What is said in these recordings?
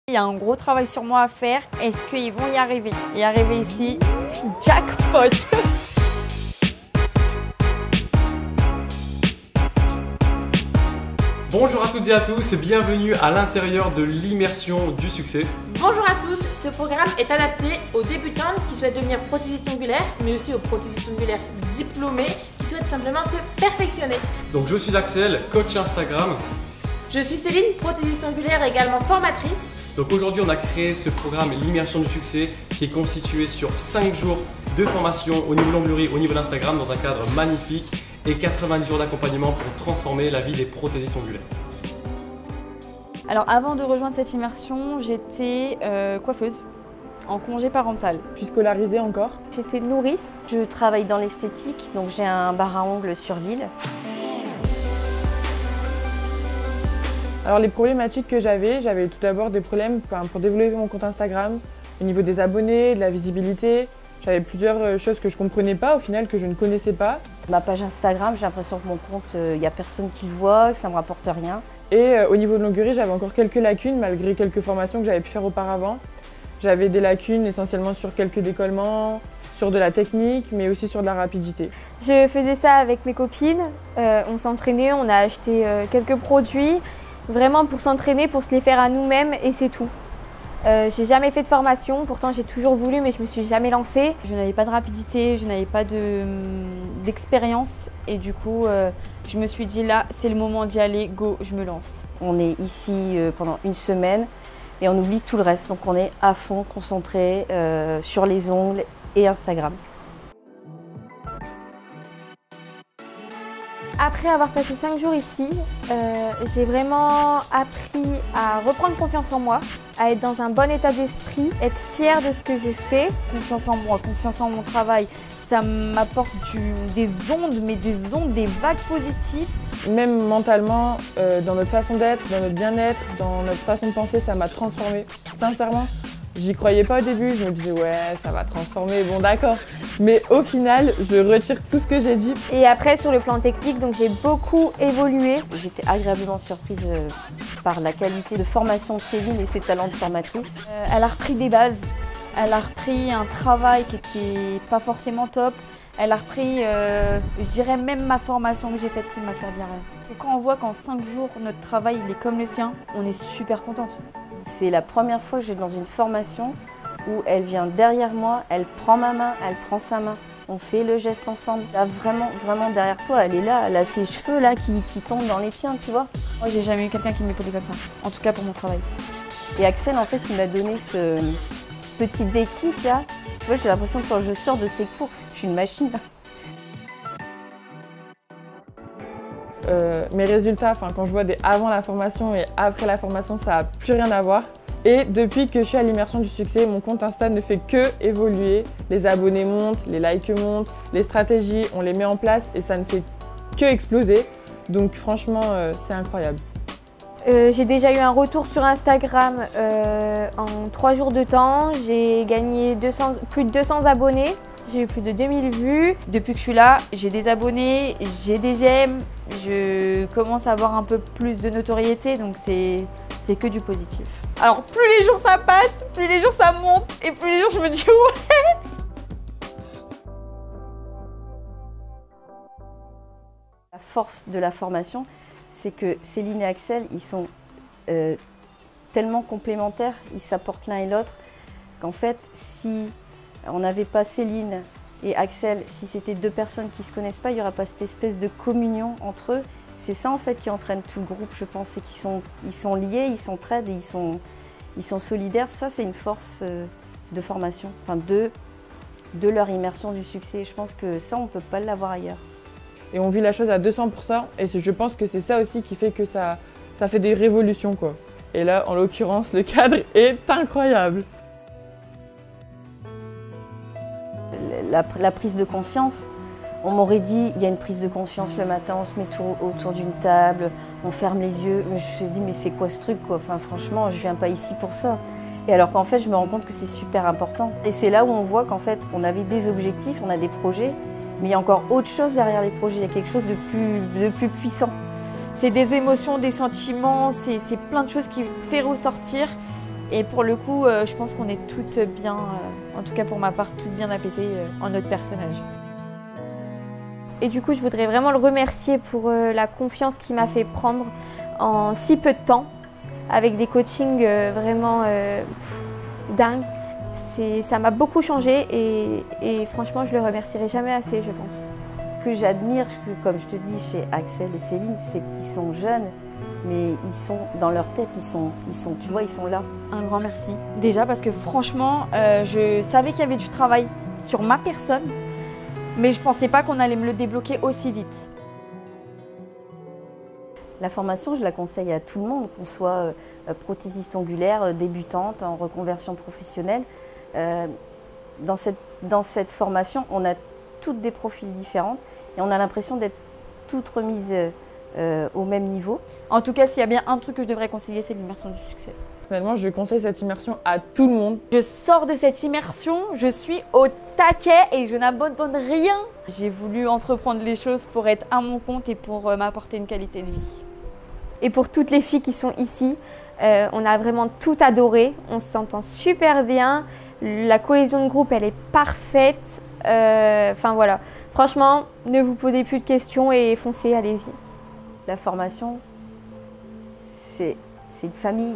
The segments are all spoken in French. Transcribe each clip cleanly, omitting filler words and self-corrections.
Il y a un gros travail sur moi à faire. Est-ce qu'ils vont y arriver? Y arriver ici, jackpot! Bonjour à toutes et à tous, bienvenue à l'intérieur de l'immersion du succès. Bonjour à tous, ce programme est adapté aux débutants qui souhaitent devenir prothésistes ongulaires, mais aussi aux prothésistes ongulaires diplômés qui souhaitent tout simplement se perfectionner. Donc je suis Axel, coach Instagram. Je suis Céline, prothésiste ongulaire et également formatrice. Donc aujourd'hui on a créé ce programme l'immersion du succès qui est constitué sur 5 jours de formation au niveau de l'onglerie, au niveau d'Instagram dans un cadre magnifique et 90 jours d'accompagnement pour transformer la vie des prothésistes ongulaires. Alors avant de rejoindre cette immersion, j'étais coiffeuse en congé parental. Je suis scolarisée encore. J'étais nourrice, je travaille dans l'esthétique, donc j'ai un bar à ongles sur Lille. Alors les problématiques que j'avais tout d'abord des problèmes pour développer mon compte Instagram, au niveau des abonnés, de la visibilité. J'avais plusieurs choses que je ne comprenais pas, au final que je ne connaissais pas. Ma page Instagram, j'ai l'impression que mon compte, il n'y a personne qui le voit, que ça ne me rapporte rien. Et au niveau de l'onglerie, j'avais encore quelques lacunes, malgré quelques formations que j'avais pu faire auparavant. J'avais des lacunes essentiellement sur quelques décollements, sur de la technique, mais aussi sur de la rapidité. Je faisais ça avec mes copines, on s'entraînait, on a acheté quelques produits, vraiment pour s'entraîner, pour se les faire à nous-mêmes et c'est tout. J'ai jamais fait de formation, pourtant j'ai toujours voulu mais je me suis jamais lancée. Je n'avais pas de rapidité, je n'avais pas d'expérience et du coup je me suis dit là c'est le moment d'y aller, go, je me lance. On est ici pendant une semaine et on oublie tout le reste, donc on est à fond concentré sur les ongles et Instagram. Après avoir passé 5 jours ici, j'ai vraiment appris à reprendre confiance en moi, à être dans un bon état d'esprit, être fière de ce que je fais. Confiance en moi, confiance en mon travail, ça m'apporte des ondes, mais des ondes, des vagues positives. Même mentalement, dans notre façon d'être, dans notre bien-être, dans notre façon de penser, ça m'a transformée. Sincèrement, j'y croyais pas au début, je me disais ouais, ça va transformer, bon d'accord. Mais au final, je retire tout ce que j'ai dit. Et après, sur le plan technique, donc j'ai beaucoup évolué. J'étais agréablement surprise par la qualité de formation de Céline et ses talents de formatrice. Elle a repris des bases, elle a repris un travail qui n'était pas forcément top. Elle a repris, je dirais même ma formation que j'ai faite qui m'a servi à rien. Et quand on voit qu'en 5 jours, notre travail il est comme le sien, on est super contente. C'est la première fois que je vais dans une formation où elle vient derrière moi, elle prend ma main, elle prend sa main. On fait le geste ensemble. Là, vraiment derrière toi, elle est là, elle a ses cheveux là qui tombent dans les tiens, tu vois. Moi, j'ai jamais eu quelqu'un qui m'épaulait comme ça, en tout cas pour mon travail. Et Axel, en fait, il m'a donné ce petit déclic là. Tu vois, j'ai l'impression que quand je sors de ses cours, je suis une machine. Mes résultats, quand je vois des avant la formation et après la formation, ça n'a plus rien à voir. Et depuis que je suis à l'immersion du succès, mon compte Insta ne fait que évoluer. Les abonnés montent, les likes montent, les stratégies, on les met en place et ça ne fait que exploser. Donc franchement, c'est incroyable. J'ai déjà eu un retour sur Instagram en 3 jours de temps. J'ai gagné plus de 200 abonnés. J'ai eu plus de 2000 vues. Depuis que je suis là, j'ai des abonnés, j'ai des j'aime, je commence à avoir un peu plus de notoriété, donc c'est que du positif. Alors plus les jours ça passe, plus les jours ça monte, et plus les jours je me dis ouais. La force de la formation, c'est que Céline et Axel, ils sont tellement complémentaires, ils s'apportent l'un et l'autre, qu'en fait, si on n'avait pas Céline et Axel, si c'était 2 personnes qui ne se connaissent pas, il n'y aurait pas cette espèce de communion entre eux. C'est ça en fait qui entraîne tout le groupe, je pense, c'est qu'ils sont liés, ils s'entraident et ils sont solidaires. Ça, c'est une force de formation, de leur immersion du succès. Je pense que ça, on ne peut pas l'avoir ailleurs. Et on vit la chose à 200% et je pense que c'est ça aussi qui fait que ça fait des révolutions, quoi. Et là, en l'occurrence, le cadre est incroyable. La prise de conscience, on m'aurait dit, il y a une prise de conscience le matin, on se met autour d'une table, on ferme les yeux. Mais je me suis dit, mais c'est quoi ce truc, quoi? Enfin, franchement, je viens pas ici pour ça. Et alors qu'en fait, je me rends compte que c'est super important. Et c'est là où on voit qu'en fait, on avait des objectifs, on a des projets, mais il y a encore autre chose derrière les projets, il y a quelque chose de plus puissant. C'est des émotions, des sentiments, c'est plein de choses qui te fait ressortir Et pour le coup, je pense qu'on est toutes bien, en tout cas pour ma part, toutes bien apaisées en notre personnage. Et du coup, je voudrais vraiment le remercier pour la confiance qu'il m'a fait prendre en si peu de temps, avec des coachings vraiment dingues. Ça m'a beaucoup changé et franchement, je le remercierai jamais assez, je pense. Ce que j'admire, comme je te dis, chez Axel et Céline, c'est qu'ils sont jeunes, mais ils sont dans leur tête, tu vois, ils sont là. Un grand merci. Déjà parce que franchement, je savais qu'il y avait du travail sur ma personne, mais je ne pensais pas qu'on allait me le débloquer aussi vite. La formation, je la conseille à tout le monde, qu'on soit prothésiste ongulaire, débutante, en reconversion professionnelle. Dans cette formation, on a toutes des profils différents et on a l'impression d'être toutes remises au même niveau. En tout cas, s'il y a bien un truc que je devrais conseiller, c'est l'immersion du succès. Personnellement, je conseille cette immersion à tout le monde. Je sors de cette immersion, je suis au taquet et je n'abandonne rien. J'ai voulu entreprendre les choses pour être à mon compte et pour m'apporter une qualité de vie. Et pour toutes les filles qui sont ici, on a vraiment tout adoré. On s'entend super bien. La cohésion de groupe, elle est parfaite. Enfin voilà, franchement, ne vous posez plus de questions et foncez, allez-y. La formation, c'est une famille.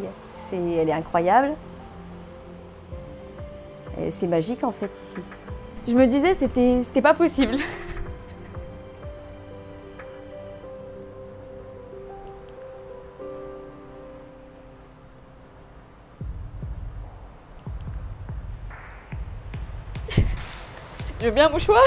Elle est incroyable. C'est magique en fait ici. Je me disais, c'était pas possible. Je veux bien un mouchoir.